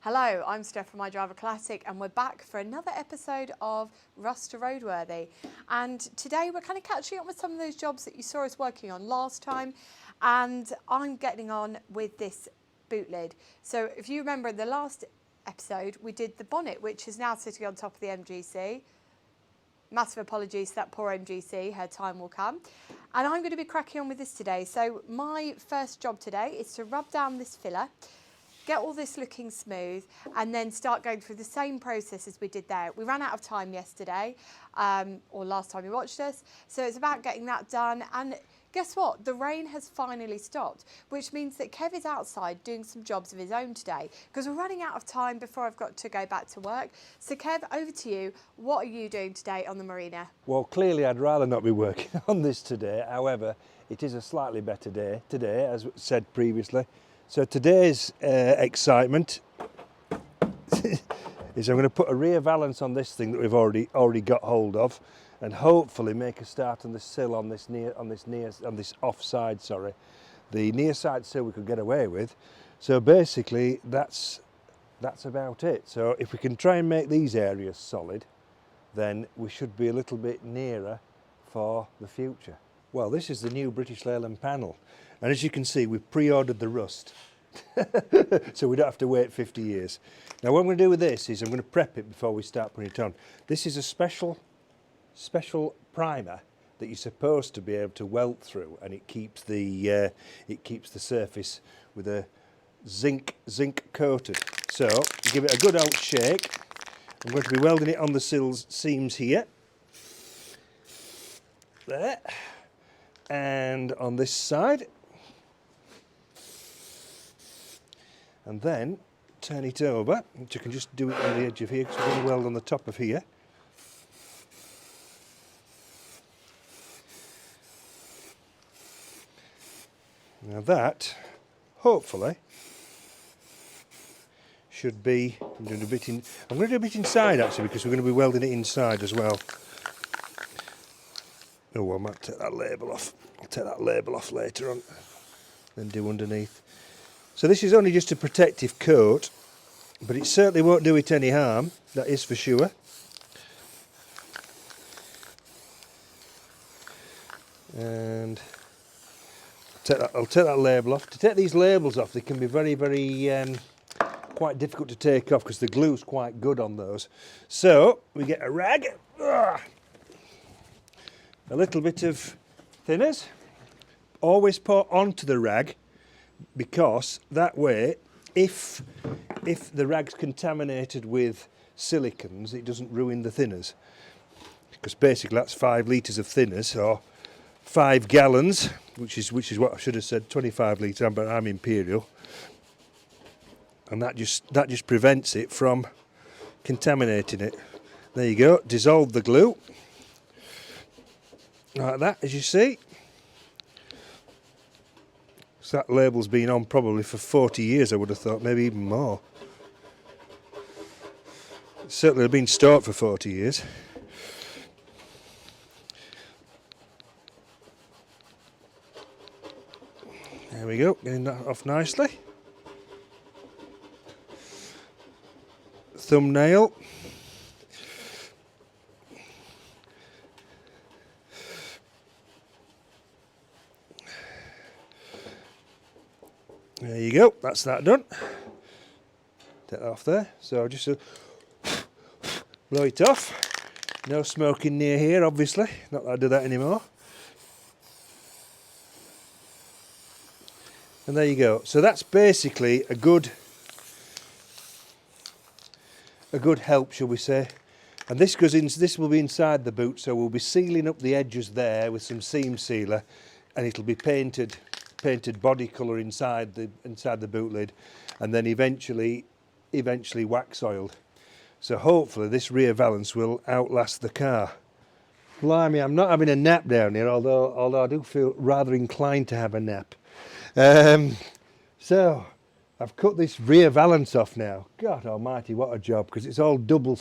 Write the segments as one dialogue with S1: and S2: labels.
S1: Hello, I'm Steph from IDRIVEACLASSIC and we're back for another episode of Rust to Roadworthy. And today we're kind of catching up with some of those jobs that you saw us working on last time, and I'm getting on with this boot lid. So if you remember in the last episode we did the bonnet, which is now sitting on top of the MGC. Massive apologies to that poor MGC, her time will come. And I'm going to be cracking on with this today. So my first job today is to rub down this filler, get all this looking smooth, and then start going through the same process as we did there. We ran out of time yesterday, or last time you watched us, so it's about getting that done. And guess what? The rain has finally stopped, which means that Kev is outside doing some jobs of his own today, because we're running out of time before I've got to go back to work. So Kev, over to you. What are you doing today on the marina?
S2: Well, clearly I'd rather not be working on this today. However, it is a slightly better day today, as said previously. So today's excitement is I'm going to put a rear valance on this thing that we've already got hold of, and hopefully make a start on the sill on this offside. Sorry, the near side sill we could get away with. So basically, that's about it. So if we can try and make these areas solid, then we should be a little bit nearer for the future. Well, this is the new British Leyland panel, and as you can see, we've pre-ordered the rust, so we don't have to wait 50 years. Now what I'm going to do with this is I'm going to prep it before we start putting it on. This is a special primer that you're supposed to be able to weld through, and it keeps the surface with a zinc coated. So give it a good old shake. I'm going to be welding it on the seams here, there, and on this side, and then turn it over, which you can just do it on the edge of here, because we're going to weld on the top of here. Now that, hopefully, should be, I'm going to do a bit inside actually, because we're going to be welding it inside as well. Oh, I might take that label off. I'll take that label off later on, then do underneath. So this is only just a protective coat, but it certainly won't do it any harm, that is for sure. And I'll take that label off. To take these labels off, they can be very, quite difficult to take off because the glue's quite good on those. So we get a rag, a little bit of thinners, always pour onto the rag, because that way, if the rag's contaminated with silicons, it doesn't ruin the thinners. Because basically that's 5 litres of thinners, or 5 gallons, which is what I should have said, 25 litre, but I'm imperial, and that just prevents it from contaminating it. There you go. Dissolve the glue like that, as you see. So that label's been on probably for 40 years, I would have thought, maybe even more. It's certainly been stored for 40 years. There we go, getting that off nicely. Thumbnail. There you go, that's that done. Take that off there. So just blow it off. No smoking near here, obviously. Not that I do that anymore. And there you go. So that's basically a good help, shall we say. And this goes in. This will be inside the boot, so we'll be sealing up the edges there with some seam sealer, and it'll be painted body colour inside the boot lid, and then eventually wax oiled. So hopefully this rear valance will outlast the car. Blimey, I'm not having a nap down here, although I do feel rather inclined to have a nap. So I've cut this rear valance off now. God almighty, what a job, because it's all double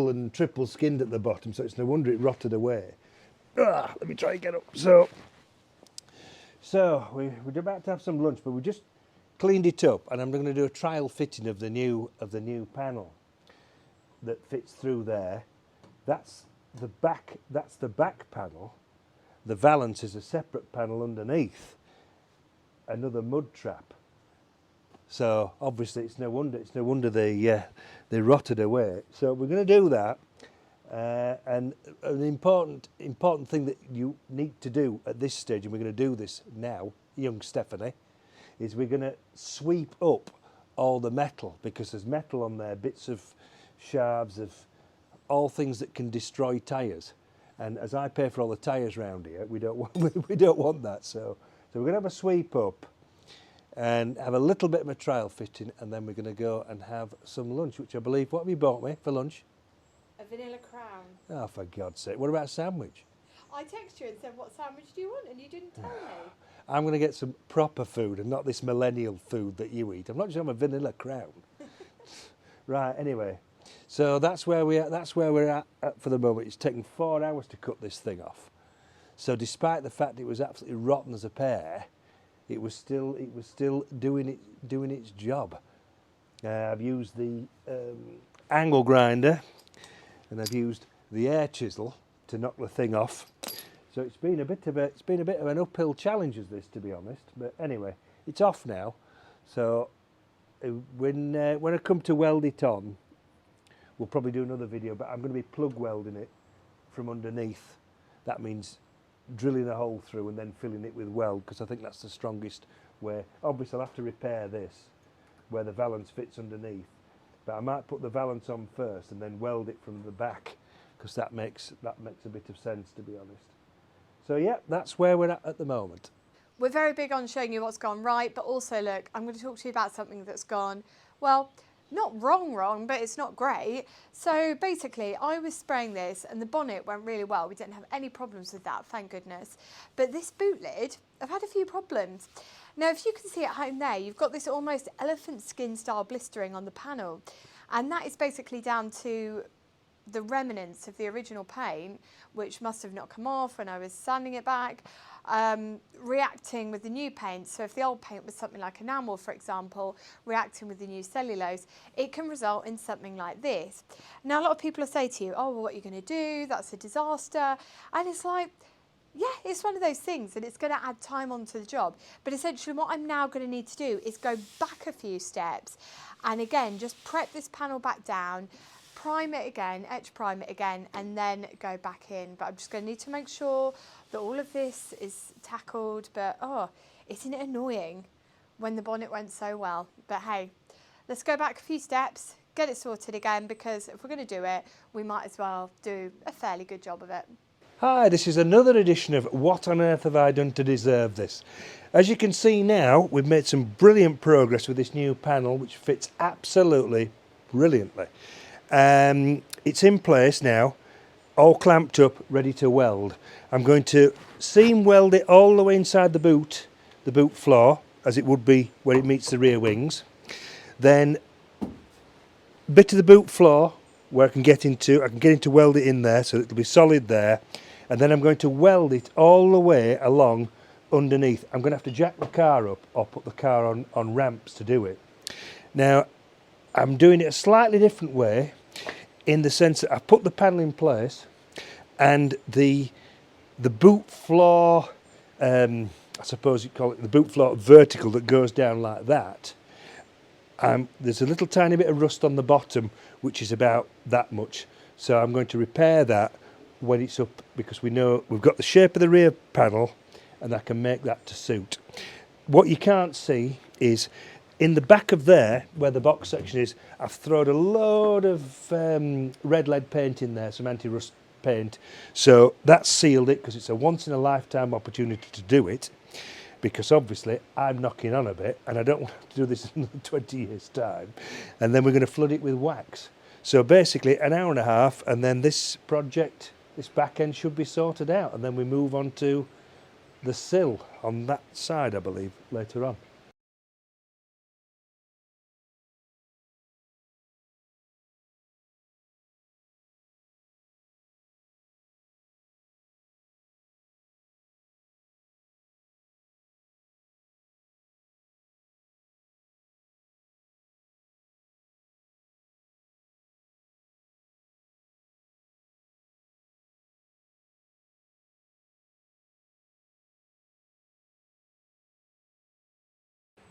S2: and triple skinned at the bottom, so it's no wonder it rotted away. Let me try and get up. So we're about to have some lunch, but we just cleaned it up, and I'm going to do a trial fitting of the new panel that fits through there. That's the back panel. The valance is a separate panel underneath, another mud trap. So obviously it's no wonder they rotted away. So we're going to do that, and an important thing that you need to do at this stage, and we're going to do this now, young Stephanie, is we're going to sweep up all the metal, because there's metal on there, bits of shafts of all things that can destroy tyres. And as I pay for all the tyres round here, we don't want that. So we're going to have a sweep up and have a little bit of a trial fitting, and then we're going to go and have some lunch, which I believe, what have you bought me for lunch?
S1: A vanilla crown.
S2: Oh, for God's sake, what about a sandwich?
S1: I texted you and said, what sandwich do you want? And you didn't tell me.
S2: I'm going to get some proper food and not this millennial food that you eat. I'm not just having a vanilla crown. Right, anyway. So that's where we're at for the moment. It's taken 4 hours to cut this thing off. So despite the fact it was absolutely rotten as a pear, it was still doing its job. I've used the angle grinder, and I've used the air chisel to knock the thing off. So it's been a bit of an uphill challenge as this, to be honest. But anyway, it's off now. So when I come to weld it on, we'll probably do another video. But I'm going to be plug welding it from underneath. That means drilling a hole through and then filling it with weld, because I think that's the strongest way. Obviously I'll have to repair this where the valance fits underneath, but I might put the valance on first and then weld it from the back, because that makes a bit of sense, to be honest. So yeah, that's where we're at the moment.
S1: We're very big on showing you what's gone right, but also look, I'm going to talk to you about something that's gone, well, not wrong, but it's not great. So basically I was spraying this and the bonnet went really well. We didn't have any problems with that, thank goodness. But this boot lid, I've had a few problems. Now, if you can see at home there, you've got this almost elephant skin style blistering on the panel. And that is basically down to the remnants of the original paint, which must have not come off when I was sanding it back, reacting with the new paint. So if the old paint was something like enamel, for example, reacting with the new cellulose, it can result in something like this. Now, a lot of people will say to you, oh, well, what are you going to do? That's a disaster. And it's like, yeah, it's one of those things, and it's going to add time onto the job. But essentially what I'm now going to need to do is go back a few steps and again, just prep this panel back down, prime it again, etch prime it again, and then go back in. But I'm just going to need to make sure that all of this is tackled. But oh, isn't it annoying when the bonnet went so well? But hey, let's go back a few steps, get it sorted again, because if we're going to do it, we might as well do a fairly good job of it.
S2: Hi, this is another edition of What on Earth Have I Done to Deserve This? As you can see now, we've made some brilliant progress with this new panel, which fits absolutely brilliantly. It's in place now, all clamped up, ready to weld. I'm going to seam weld it all the way inside the boot floor, as it would be where it meets the rear wings. Then a bit of the boot floor where I can get into weld it in there, so it'll be solid there. And then I'm going to weld it all the way along underneath. I'm going to have to jack the car up or put the car on ramps to do it. Now, I'm doing it a slightly different way, in the sense that I've put the panel in place, and the boot floor, I suppose you'd call it the boot floor vertical that goes down like that. There's a little tiny bit of rust on the bottom, which is about that much. So I'm going to repair that when it's up, because we know we've got the shape of the rear panel, and I can make that to suit. What you can't see is in the back of there, where the box section is, I've thrown a load of red lead paint in there, some anti-rust paint. So that's sealed it, because it's a once in a lifetime opportunity to do it, because obviously I'm knocking on a bit and I don't want to do this in another 20 years time. And then we're going to flood it with wax. So basically an hour and a half, and then this project, this back end should be sorted out, and then we move on to the sill on that side, I believe, later on.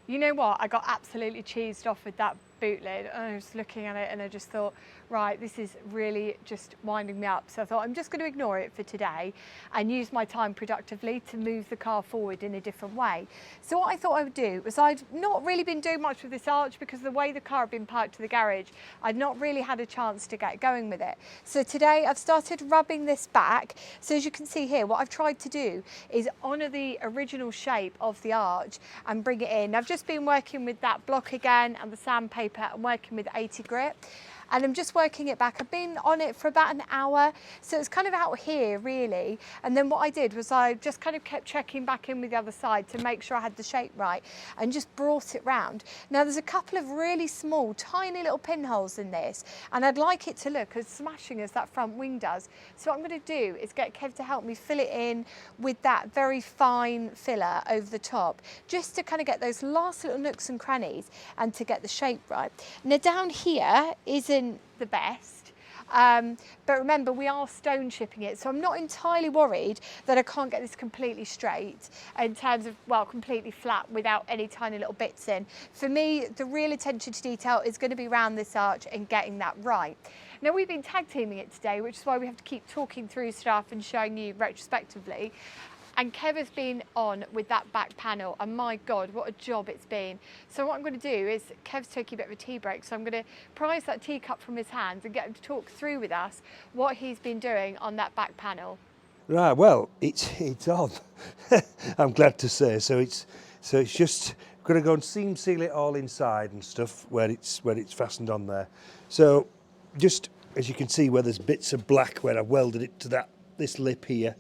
S1: You know what? I got absolutely cheesed off with that boot lid. I was looking at it and I just thought, right, this is really just winding me up. So I thought I'm just going to ignore it for today and use my time productively to move the car forward in a different way. So what I thought I would do was, I'd not really been doing much with this arch because of the way the car had been parked to the garage, I'd not really had a chance to get going with it. So today I've started rubbing this back. So as you can see here, what I've tried to do is honour the original shape of the arch and bring it in. I've just been working with that block again and the sandpaper and working with 80 grit. And I'm just working it back. I've been on it for about an hour, so it's kind of out here really. And then what I did was I just kind of kept checking back in with the other side to make sure I had the shape right and just brought it round. Now there's a couple of really small, tiny little pinholes in this, and I'd like it to look as smashing as that front wing does. So what I'm going to do is get Kev to help me fill it in with that very fine filler over the top, just to kind of get those last little nooks and crannies and to get the shape right. Now down here isn't the best, but remember we are stone chipping it, so I'm not entirely worried that I can't get this completely straight in terms of, well, completely flat without any tiny little bits in. For me, the real attention to detail is going to be around this arch and getting that right. Now we've been tag teaming it today, which is why we have to keep talking through stuff and showing you retrospectively. And Kev has been on with that back panel, and my God, what a job it's been. So what I'm going to do is, Kev's taking a bit of a tea break, so I'm going to prise that teacup from his hands and get him to talk through with us what he's been doing on that back panel.
S2: Right, well, it's on. I'm glad to say. So it's just going to go and seam seal it all inside and stuff where it's fastened on there. So just as you can see where there's bits of black where I've welded it to this lip here.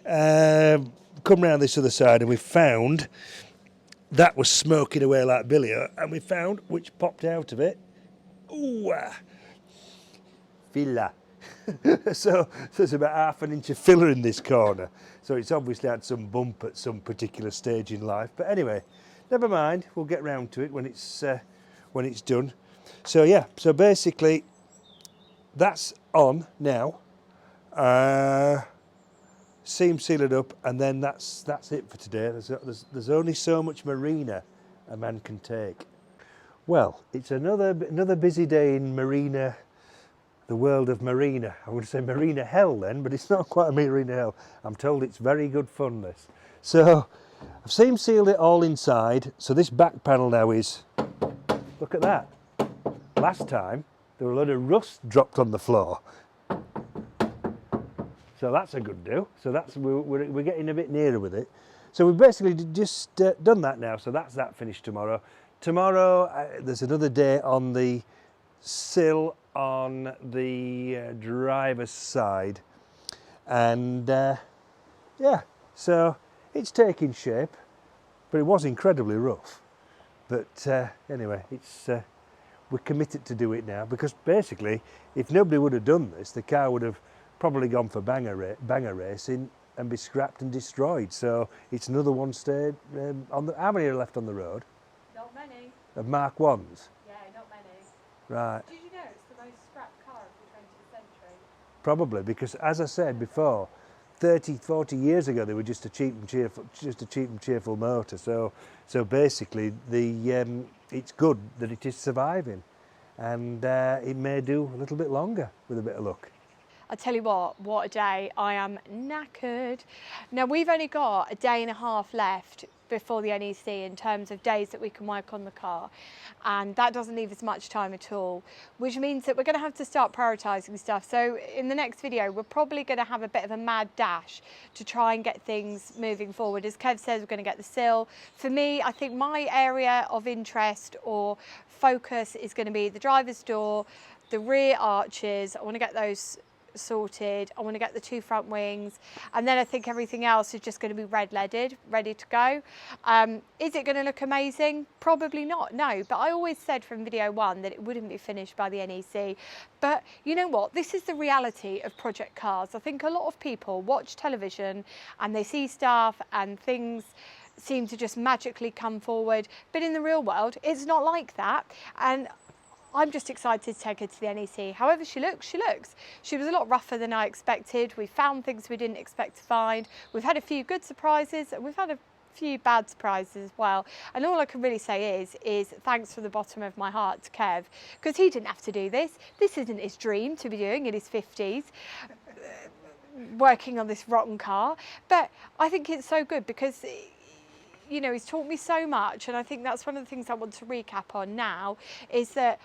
S2: Come round this other side and we found that was smoking away like billy, and we found, which popped out of it, filler. so there's about half an inch of filler in this corner, so it's obviously had some bump at some particular stage in life, but anyway, never mind, we'll get round to it when it's done. So yeah, so basically that's on now. Seam seal it up, and then that's it for today. There's only so much marina a man can take. Well, it's another busy day in marina, the world of marina. I would say marina hell then, but it's not quite a marina hell. I'm told it's very good fun, this. So I've seam sealed it all inside. So this back panel now is, look at that. Last time there were a lot of rust dropped on the floor. So that's a good do. So that's we're getting a bit nearer with it. So we've basically just done that now. So that's that finished tomorrow. Tomorrow there's another day on the sill on the driver's side, and yeah. So it's taking shape, but it was incredibly rough. But anyway, it's we're committed to do it now, because basically, if nobody would have done this, the car would have probably gone for banger racing and be scrapped and destroyed. So it's another one stayed on the. How many are left on the road?
S1: Not many.
S2: Of Mark 1s?
S1: Yeah, not many.
S2: Right.
S1: Did you know it's the most scrapped car of the 20th century?
S2: Probably, because as I said before, 30, 40 years ago they were just a cheap and cheerful motor. So basically it's good that it is surviving, and it may do a little bit longer with a bit of luck.
S1: I tell you what a day. I am knackered. Now we've only got a day and a half left before the NEC in terms of days that we can work on the car, and that doesn't leave us much time at all, which means that we're going to have to start prioritising stuff. So in the next video we're probably going to have a bit of a mad dash to try and get things moving forward. As Kev says, we're going to get the sill. For me, I think my area of interest or focus is going to be the driver's door, the rear arches. I want to get those sorted. I want to get the two front wings, and then I think everything else is just going to be red leaded, ready to go. Is it going to look amazing? Probably not, no, but I always said from video one that it wouldn't be finished by the NEC. But you know what, this is the reality of project cars. I think a lot of people watch television and they see stuff and things seem to just magically come forward, but in the real world it's not like that. And I'm just excited to take her to the NEC. However she looks, she looks. She was a lot rougher than I expected. We found things we didn't expect to find. We've had a few good surprises, and we've had a few bad surprises as well. And all I can really say is thanks from the bottom of my heart to Kev, because he didn't have to do this. This isn't his dream to be doing in his 50s, working on this rotten car. But I think it's so good because, you know, he's taught me so much, and I think that's one of the things I want to recap on now, is that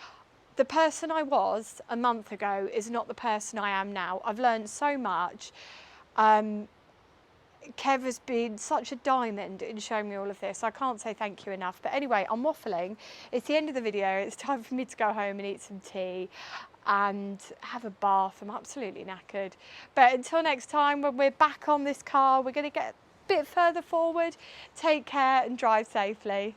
S1: the person I was a month ago is not the person I am now. I've learned so much. Kev has been such a diamond in showing me all of this. I can't say thank you enough. But anyway, I'm waffling. It's the end of the video. It's time for me to go home and eat some tea and have a bath. I'm absolutely knackered. But until next time, when we're back on this car, we're going to get a bit further forward. Take care and drive safely.